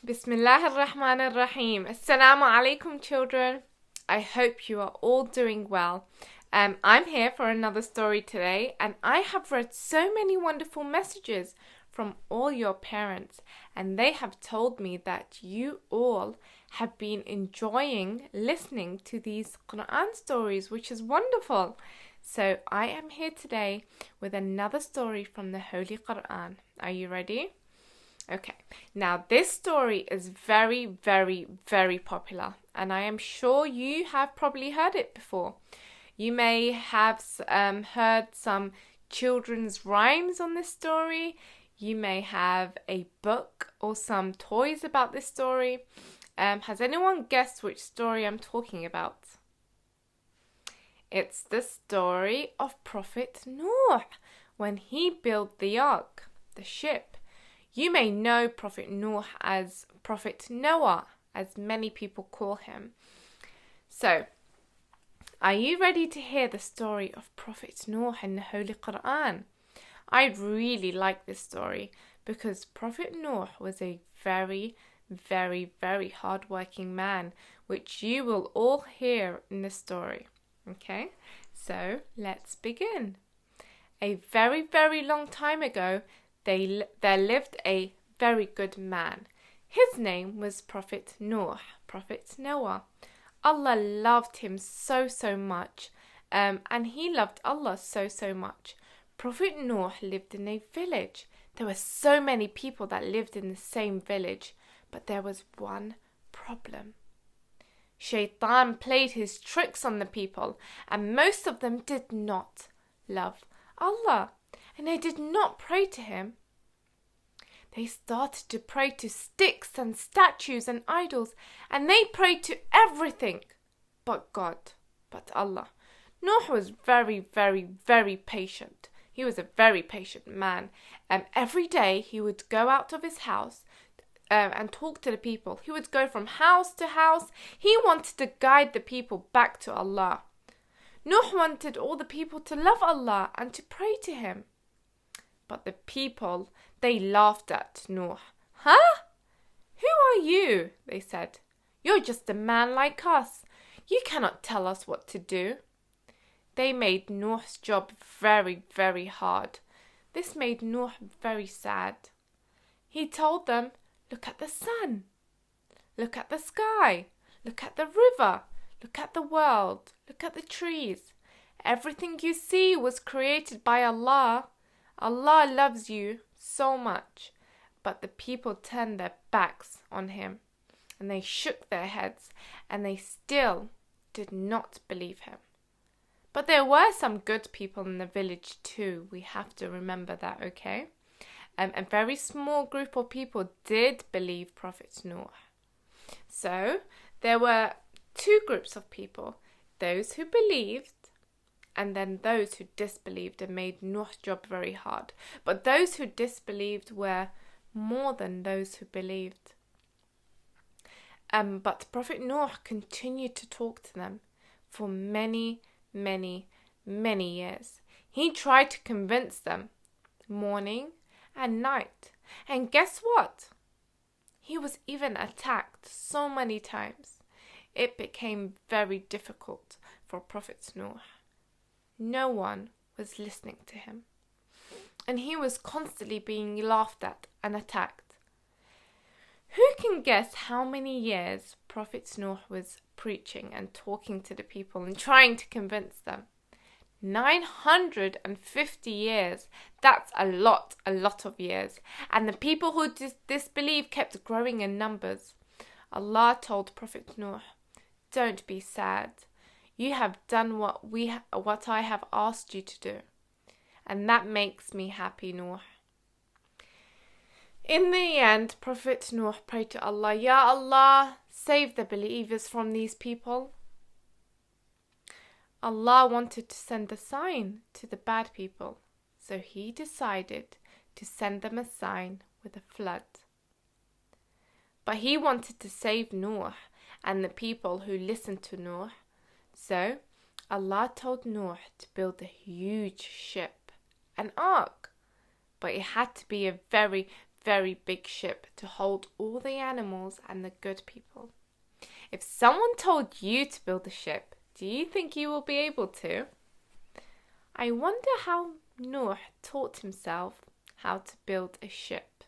Bismillah ar-Rahman ar-Rahim. Assalamu alaikum, children. I hope you are all doing well. I'm here for another story today, and I have read so many wonderful messages from all your parents, and they have told me that you all have been enjoying listening to these Quran stories, which is wonderful. So I am here today with another story from the Holy Quran. Are you ready? Okay, now this story is very, very, very popular, and I am sure you have probably heard it before. You may have heard some children's rhymes on this story. You may have a book or some toys about this story. Has anyone guessed which story I'm talking about? It's the story of Prophet Nooh when he built the ark, the ship. You may know Prophet Nooh as Prophet Noah, as many people call him. So, are you ready to hear the story of Prophet Nooh in the Holy Quran? I really like this story because Prophet Nooh was a very, very, very hard-working man, which you will all hear in the story. Okay, so let's begin. A very, very long time ago, there lived a very good man. His name was Prophet Nooh, Prophet Noah. Allah loved him so, so much, and he loved Allah so, so much. Prophet Nooh lived in a village. There were so many people that lived in the same village, but there was one problem. Shaitan played his tricks on the people, and most of them did not love Allah, and they did not pray to him. They started to pray to sticks and statues and idols, and they prayed to everything but God, but Allah. Nooh was very, very, very patient. He was a very patient man, and every day he would go out of his house and talk to the people. He would go from house to house. He wanted to guide the people back to Allah. Nooh wanted all the people to love Allah and to pray to him. But the people, they laughed at Nooh. Huh? Who are you? They said. You're just a man like us. You cannot tell us what to do. They made Nooh's job very, very hard. This made Nooh very sad. He told them, look at the sun. Look at the sky. Look at the river. Look at the world. Look at the trees. Everything you see was created by Allah. Allah loves you so much. But the people turned their backs on him, and they shook their heads, and they still did not believe him. But there were some good people in the village too. We have to remember that, okay? A very small group of people did believe Prophet Nooh. So there were two groups of people, those who believed and then those who disbelieved and made Nooh's job very hard. But those who disbelieved were more than those who believed. But Prophet Nooh continued to talk to them for many, many, many years. He tried to convince them morning and night. And guess what? He was even attacked so many times. It became very difficult for Prophet Nooh. No one was listening to him, and he was constantly being laughed at and attacked. Who can guess how many years Prophet Nooh was preaching and talking to the people and trying to convince them? 950 years. That's a lot of years. And the people who disbelieved kept growing in numbers. Allah told Prophet Nooh, don't be sad. You have done what I have asked you to do. And that makes me happy, Nooh. In the end, Prophet Nooh prayed to Allah, Ya Allah, save the believers from these people. Allah wanted to send a sign to the bad people, so he decided to send them a sign with a flood. But he wanted to save Nooh and the people who listened to Nooh. So Allah told Nooh to build a huge ship, an ark. But it had to be a very, very big ship to hold all the animals and the good people. If someone told you to build a ship, do you think you will be able to? I wonder how Nooh taught himself how to build a ship.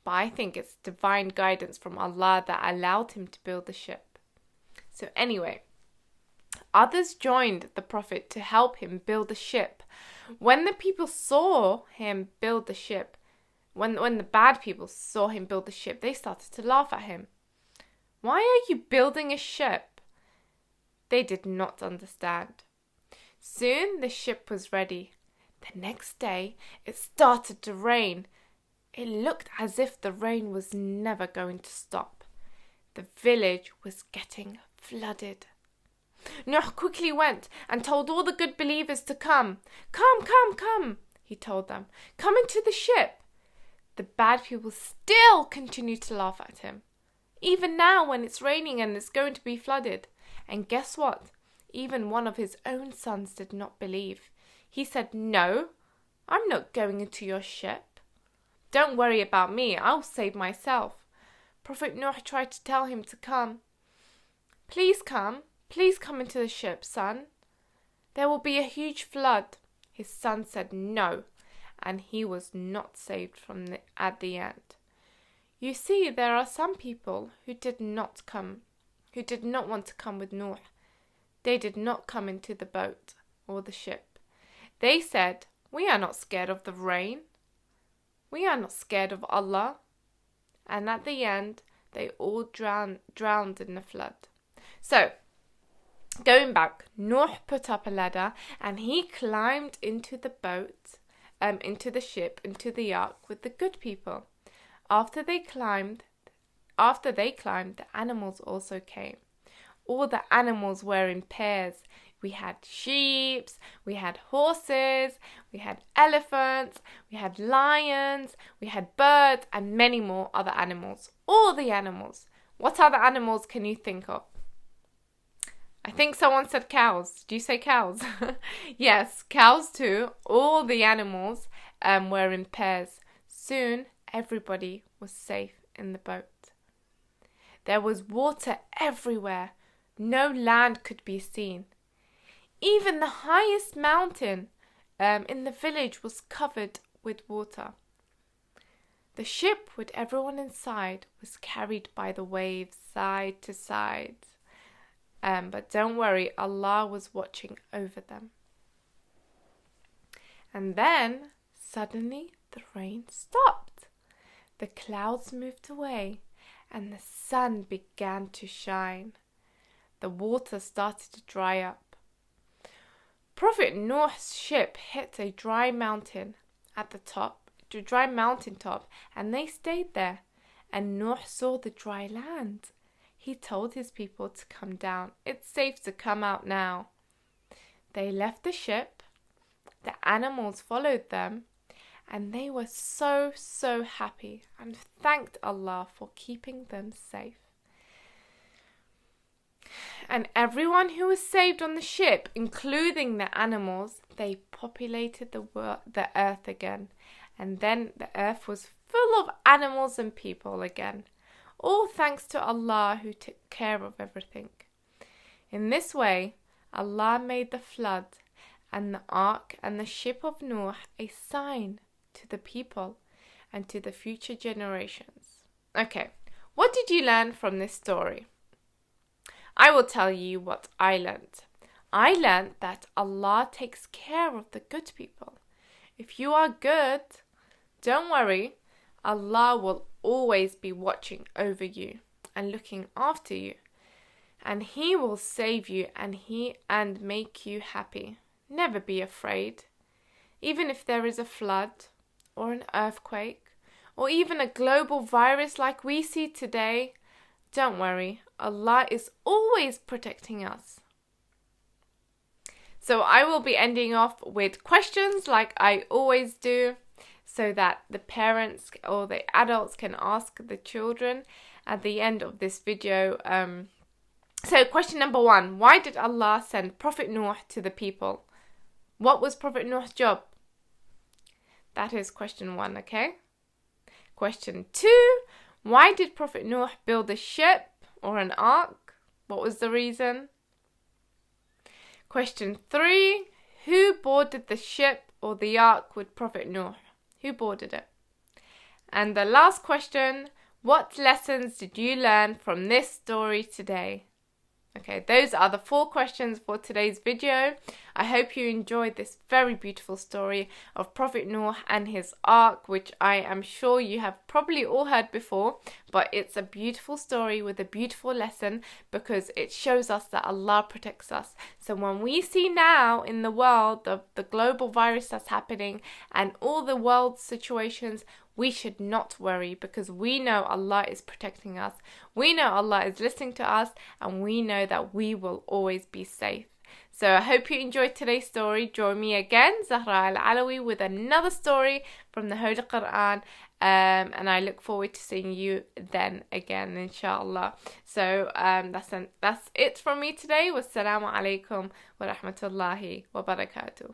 But I think it's divine guidance from Allah that allowed him to build the ship. So anyway, others joined the Prophet to help him build the ship. When the people saw him build the ship, when the bad people saw him build the ship, they started to laugh at him. Why are you building a ship? They did not understand. Soon the ship was ready. The next day it started to rain. It looked as if the rain was never going to stop. The village was getting flooded. Nooh quickly went and told all the good believers to come. Come, he told them. Come into the ship. The bad people still continued to laugh at him. Even now when it's raining and it's going to be flooded. And guess what? Even one of his own sons did not believe. He said, "No, I'm not going into your ship. Don't worry about me, I'll save myself." Prophet Nooh tried to tell him to come. Please come into the ship, son. There will be a huge flood." His son said no, and he was not saved at the end. You see, there are some people who did not want to come with Nooh. They did not come into the boat or the ship. They said, "We are not scared of the rain. We are not scared of Allah." And at the end, they all drowned in the flood. So, going back, Nooh put up a ladder and he climbed into the boat, into the ship, into the ark with the good people. After they climbed, the animals also came. All the animals were in pairs. We had sheep, we had horses, we had elephants, we had lions, we had birds, and many more other animals. All the animals. What other animals can you think of? I think someone said cows. Did you say cows? Yes, cows too. All the animals were in pairs. Soon, everybody was safe in the boat. There was water everywhere. No land could be seen. Even the highest mountain in the village was covered with water. The ship with everyone inside was carried by the waves side to side. But don't worry, Allah was watching over them. And then, suddenly, the rain stopped. The clouds moved away and the sun began to shine. The water started to dry up. Prophet Nooh's ship hit a dry mountain top, and they stayed there. And Nooh saw the dry land. He told his people to come down. It's safe to come out now. They left the ship. The animals followed them. And they were so happy and thanked Allah for keeping them safe. And everyone who was saved on the ship, including the animals, they populated the earth again. And then the earth was full of animals and people again. All thanks to Allah who took care of everything. In this way, Allah made the flood and the ark and the ship of Nooh a sign to the people and to the future generations. Okay, what did you learn from this story? I will tell you what I learned. I learned that Allah takes care of the good people. If you are good, don't worry, Allah will always be watching over you and looking after you. And He will save you and make you happy. Never be afraid. Even if there is a flood or an earthquake or even a global virus like we see today, don't worry, Allah is always protecting us. So I will be ending off with questions like I always do, so that the parents or the adults can ask the children at the end of this video. So question number 1, why did Allah send Prophet Nooh to the people? What was Prophet Nooh's job? That is question 1, okay? Question 2. Why did Prophet Nooh build a ship or an ark? What was the reason? Question 3. Who boarded the ship or the ark with Prophet Nooh? Who boarded it? And the last question, what lessons did you learn from this story today? Okay, those are the 4 questions for today's video. I hope you enjoyed this very beautiful story of Prophet Nooh and his ark, which I am sure you have probably all heard before, but it's a beautiful story with a beautiful lesson because it shows us that Allah protects us. So when we see now in the world the global virus that's happening and all the world situations, we should not worry because we know Allah is protecting us. We know Allah is listening to us and we know that we will always be safe. So I hope you enjoyed today's story. Join me again, Zahra Al-Alawi, with another story from the Holy Quran. And I look forward to seeing you then again, inshallah. So that's it from me today. Wassalamu alaikum wa rahmatullahi wa barakatuh.